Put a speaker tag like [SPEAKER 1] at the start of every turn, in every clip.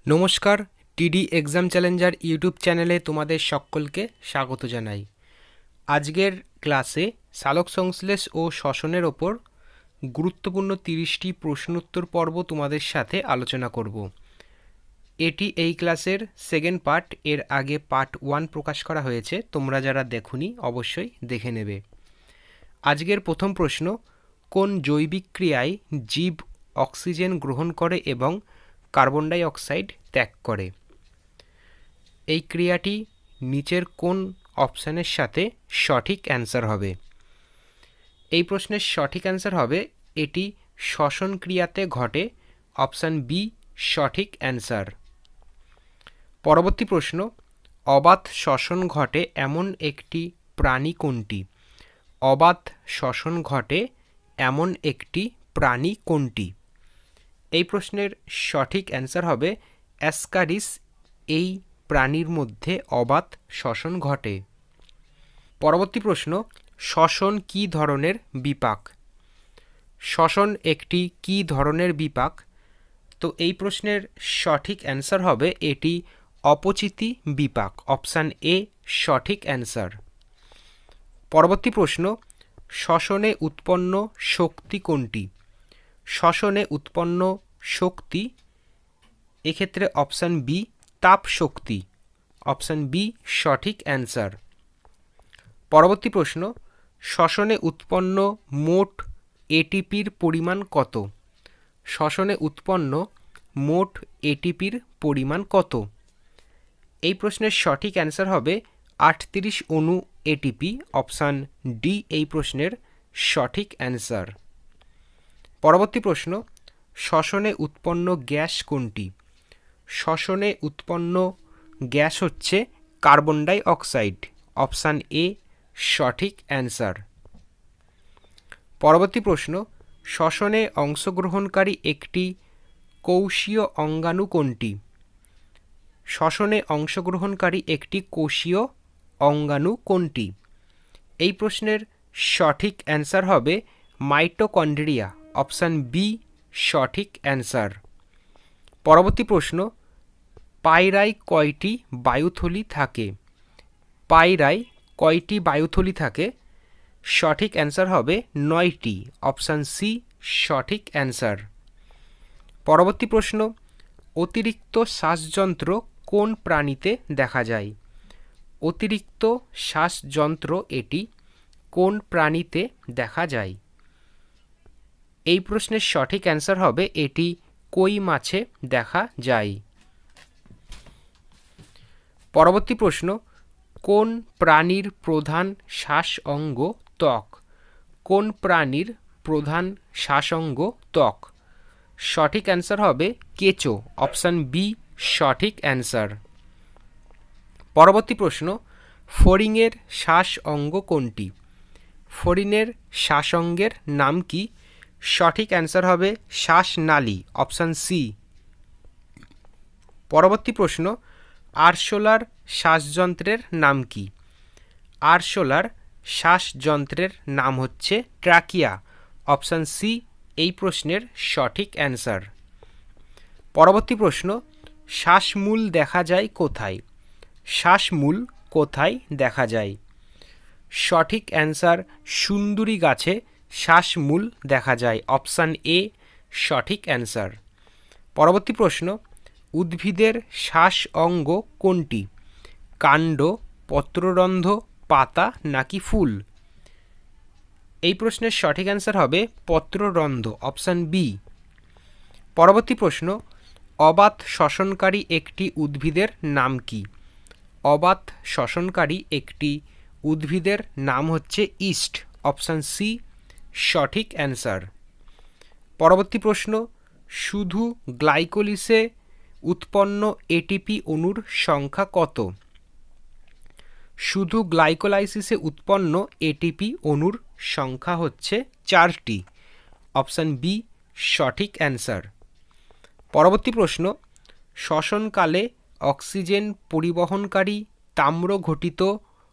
[SPEAKER 1] নমস্কার, টিডি exam Challenger YouTube চ্যানেলে তোমাদের সকলকে স্বাগত জানাই। আজকের ক্লাসে সালোকসংশ্লেষ ও শ্বসনের ওপর গুরুত্বপূর্ণ 30টি প্রশ্নোত্তর পর্ব তোমাদের সাথে আলোচনা করব। এটি এই ক্লাসের সেকেন্ড পার্ট। এর আগে পার্ট 1 প্রকাশ করা হয়েছে, তোমরা যারা দেখোনি অবশ্যই দেখে নেবে। আজকের প্রথম প্রশ্ন, কোন জৈবিক ক্রিয়ায় জীব অক্সিজেন গ্রহণ করে এবং কার্বন ডাই অক্সাইড ত্যাগ করে? এই ক্রিয়াটি নিচের কোন অপশানের সাথে সঠিক অ্যান্সার হবে? এই প্রশ্নের সঠিক অ্যান্সার হবে এটি শ্বসন ক্রিয়াতে ঘটে। অপশান বি সঠিক অ্যান্সার। পরবর্তী প্রশ্ন, অবাত শ্বসন ঘটে এমন একটি প্রাণী কোনটি? অবাত শ্বসন ঘটে এমন একটি প্রাণী কোনটি? এই প্রশ্নের সঠিক অ্যান্সার হবে অ্যাসকারিস। এই প্রাণীর মধ্যে অবাত শ্বসন ঘটে। পরবর্তী প্রশ্ন, শ্বসন কী ধরনের বিপাক? শ্বসন একটি কী ধরনের বিপাক? তো এই প্রশ্নের সঠিক অ্যান্সার হবে এটি অপচিতি বিপাক। অপশান এ সঠিক অ্যান্সার। পরবর্তী প্রশ্ন, শ্বসনে উৎপন্ন শক্তি কোনটি? শ্বসনে উৎপন্ন শক্তি এক্ষেত্রে অপশান বি তাপ শক্তি। অপশান বি সঠিক অ্যান্সার। পরবর্তী প্রশ্ন, শ্বসনে উৎপন্ন মোট এটিপির পরিমাণ কত? শ্বসনে উৎপন্ন মোট এটিপির পরিমাণ কত? এই প্রশ্নের সঠিক অ্যান্সার হবে 38 অণু এটিপি। অপশান ডি এই প্রশ্নের সঠিক অ্যান্সার। পরবর্তী প্রশ্ন, শ্বসনে উৎপন্ন গ্যাস কোনটি? শ্বসনে উৎপন্ন গ্যাস হচ্ছে carbon dioxide. Option A সঠিক অ্যান্সার। পরবর্তী প্রশ্ন, শ্বসনে অংশগ্রহণকারী একটি কোষীয় অঙ্গাণু কোনটি? শ্বসনে অংশগ্রহণকারী একটি কোষীয় অঙ্গাণু কোনটি? এই প্রশ্নের সঠিক অ্যান্সার হবে মাইটোকন্ড্রিয়া। অপশান বি সঠিক অ্যান্সার। পরবর্তী প্রশ্ন, পায়রায় কয়টি বায়ুথলি থাকে? পায়রায় কয়টি বায়ুথলি থাকে? সঠিক অ্যান্সার হবে 9টি। অপশান সি সঠিক অ্যান্সার। পরবর্তী প্রশ্ন, অতিরিক্ত শ্বাসযন্ত্র কোন প্রাণীতে দেখা যায়? অতিরিক্ত শ্বাসযন্ত্র এটি কোন প্রাণীতে দেখা যায়? এই প্রশ্নের সঠিক অ্যান্সার হবে এটি কই মাছে দেখা যায়। পরবর্তী প্রশ্ন, কোন প্রাণীর প্রধান শ্বাস অঙ্গ ত্বক? কোন প্রাণীর প্রধান শ্বাসঅঙ্গ ত্বক? সঠিক অ্যান্সার হবে কেঁচো। অপশান বি সঠিক অ্যান্সার। পরবর্তী প্রশ্ন, ফড়িংয়ের শ্বাস অঙ্গ কোনটি? ফড়িংয়ের শ্বাসঅঙ্গের নাম কি? সঠিক অ্যান্সার হবে শ্বাসনালী। Option C. পরবর্তী প্রশ্ন, আরশোলার শ্বাসযন্ত্রের নাম কি? আরশোলার শ্বাসযন্ত্রের নাম হচ্ছে ট্রাকিয়া। অপশান সি এই প্রশ্নের সঠিক অ্যান্সার। পরবর্তী প্রশ্ন, শ্বাসমূল দেখা যায় কোথায়? শ্বাসমূল কোথায় দেখা যায়? সঠিক অ্যান্সার সুন্দরী গাছে শ্বাসমূল দেখা যায়। অপশান এ সঠিক অ্যান্সার। পরবর্তী প্রশ্ন, উদ্ভিদের শ্বাস অঙ্গ কোনটি? কাণ্ড, পত্ররন্ধ্র, পাতা নাকি ফুল? এই প্রশ্নের সঠিক অ্যান্সার হবে পত্ররন্ধ্র। Option B. পরবর্তী প্রশ্ন, অবাত শ্বসনকারী একটি উদ্ভিদের নাম কি? অবাত শ্বসনকারী একটি উদ্ভিদের নাম হচ্ছে ইস্ট। অপশান সি সঠিক অ্যান্সার। পরবর্তী প্রশ্ন, শুধু গ্লাইকোলিসে উৎপন্ন এটিপি অণুর সংখ্যা কত? শুধু গ্লাইকোলাইসিসে উৎপন্ন এটিপি অণুর সংখ্যা হচ্ছে 4টি। অপশান বি সঠিক অ্যান্সার। পরবর্তী প্রশ্ন, শ্বসনকালে অক্সিজেন পরিবহনকারী তাম্র ঘটিত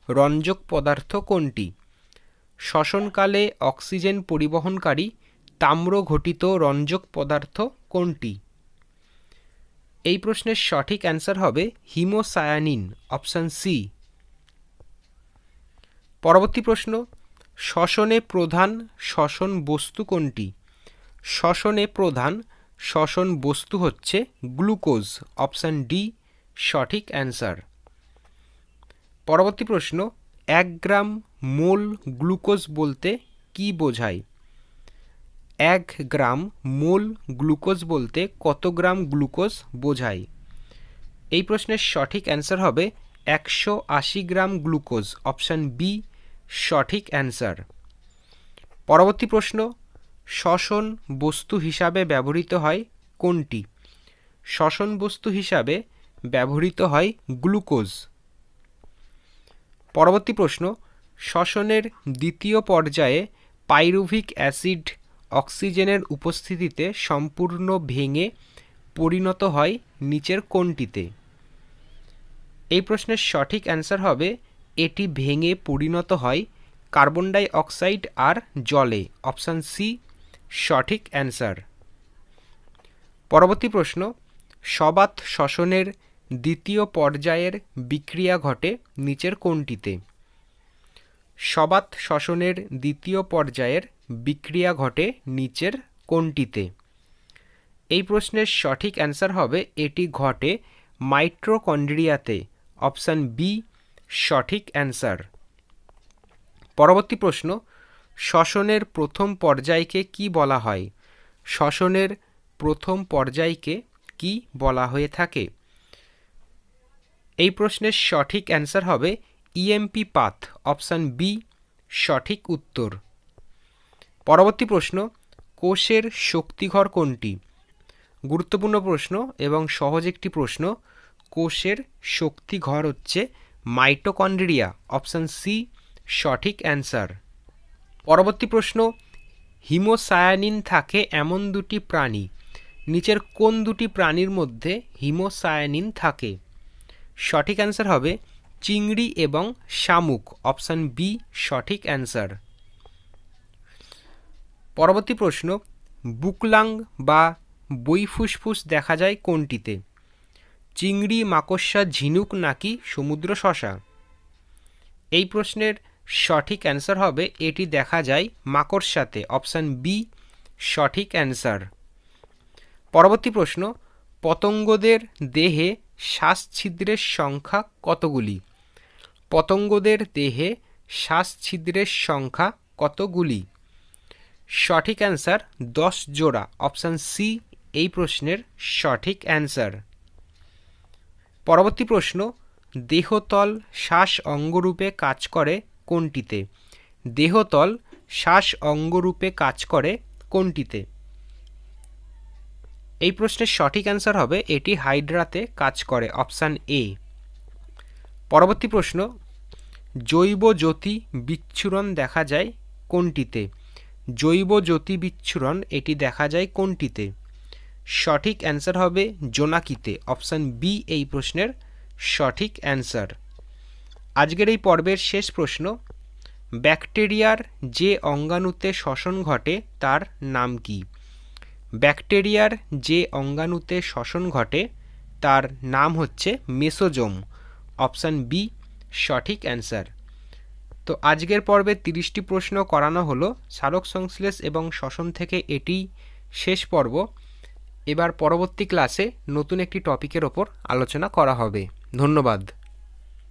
[SPEAKER 1] রঞ্জক পদার্থ কোনটি? শ্বসনকালে অক্সিজেন পরিবহনকারী তাম্র ঘটিত রঞ্জক পদার্থ কোনটি? এই প্রশ্নের সঠিক অ্যান্সার হবে হিমোসায়ানিন, অপশান সি। পরবর্তী প্রশ্ন, শ্বসনে প্রধান শ্বসন বস্তু কোনটি? শ্বসনে প্রধান শ্বসন বস্তু হচ্ছে গ্লুকোজ, অপশান ডি সঠিক অ্যান্সার। পরবর্তী প্রশ্ন, 1 গ্রাম মোল গ্লুকোজ বলতে কি বোঝায়? 1 গ্রাম মোল গ্লুকোজ বলতে কত গ্রাম গ্লুকোজ বোঝায়? এই প্রশ্নের সঠিক অ্যান্সার হবে 180 গ্রাম গ্লুকোজ, অপশান বি সঠিক অ্যান্সার। পরবর্তী প্রশ্ন, শ্বসন বস্তু হিসাবে ব্যবহৃত হয় কোনটি? শ্বসন বস্তু হিসাবে ব্যবহৃত হয় গ্লুকোজ। পরবর্তী প্রশ্ন, শ্বসনের দ্বিতীয় পর্যায়ে পাইরুভিক অ্যাসিড অক্সিজেনের উপস্থিতিতে সম্পূর্ণ ভেঙে পরিণত হয় নিচের কোনটিতে? এই প্রশ্নের সঠিক অ্যান্সার হবে এটি ভেঙে পরিণত হয় কার্বন ডাই অক্সাইড আর জলে, অপশান সি সঠিক অ্যান্সার। পরবর্তী প্রশ্ন, সবাত শ্বসনের দ্বিতীয় পর্যায়ের বিক্রিয়া ঘটে নিচের কোনটিতে? সবাত শ্বসনের দ্বিতীয় পর্যায়ের বিক্রিয়া ঘটে নিচের কোনটিতে? এই প্রশ্নের সঠিক অ্যান্সার হবে এটি ঘটে মাইটোকন্ড্রিয়াতে, অপশান বি সঠিক অ্যান্সার। পরবর্তী প্রশ্ন, শ্বসনের প্রথম পর্যায়কে কি বলা হয়? শ্বসনের প্রথম পর্যায়কে কি বলা হয়ে থাকে? এই প্রশ্নের সঠিক অ্যান্সার হবে ইএমপি পাথ, অপশান বি সঠিক উত্তর। পরবর্তী প্রশ্ন, কোষের শক্তিঘর কোনটি? গুরুত্বপূর্ণ প্রশ্ন এবং সহজ একটি প্রশ্ন। কোষের শক্তিঘর হচ্ছে মাইটোকন্ড্রিয়া, অপশান সি সঠিক অ্যান্সার। পরবর্তী প্রশ্ন, হিমোসায়ানিন থাকে এমন দুটি প্রাণী, নিচের কোন দুটি প্রাণীর মধ্যে হিমোসায়ানিন থাকে? সঠিক অ্যান্সার হবে চিংড়ি এবং শামুক, অপশান বি সঠিক অ্যান্সার। পরবর্তী প্রশ্ন, বুকলাং বা বইফুসফুস দেখা যায় কোনটিতে? চিংড়ি, মাকড়সা, ঝিনুক নাকি সমুদ্র শসা? এই প্রশ্নের সঠিক অ্যান্সার হবে এটি দেখা যায় মাকড়সাতে, অপশান বি সঠিক অ্যান্সার। পরবর্তী প্রশ্ন, পতঙ্গদের দেহে শ্বাসছিদ্রের সংখ্যা কতগুলি? পতঙ্গদের দেহে শ্বাসছিদ্রের সংখ্যা কতগুলি? সঠিক অ্যান্সার 10 জোড়া, অপশান সি এই প্রশ্নের সঠিক অ্যান্সার। পরবর্তী প্রশ্ন, দেহতল শ্বাস অঙ্গরূপে কাজ করে কোনটিতে? দেহতল শ্বাস অঙ্গরূপে কাজ করে কোনটিতে? এই প্রশ্নের সঠিক অ্যান্সার হবে এটি হাইড্রাতে কাজ করে, অপশান এ। পরবর্তী প্রশ্ন, জৈব জ্যোতি বিচ্ছুরণ দেখা যায় কোনটিতে? জৈব জ্যোতি বিচ্ছুরণ এটি দেখা যায় কোনটিতে? সঠিক অ্যান্সার হবে জোনাকিতে, অপশান বি এই প্রশ্নের সঠিক অ্যান্সার। আজকের এই পর্বের শেষ প্রশ্ন, ব্যাকটেরিয়ার যে অঙ্গাণুতে শ্বসন ঘটে তার নাম কি? ব্যাকটেরিয়ার যে অঙ্গাণুতে শ্বসন ঘটে তার নাম হচ্ছে মেসোজোম, অপশান বি সঠিক অ্যান্সার। তো আজকের পর্বে 30টি প্রশ্ন করানো হলো সালোক সংশ্লেষ এবং শ্বসন থেকে, এটি শেষ পর্ব। এবার পরবর্তী ক্লাসে নতুন একটি টপিকের ওপর আলোচনা করা হবে। ধন্যবাদ।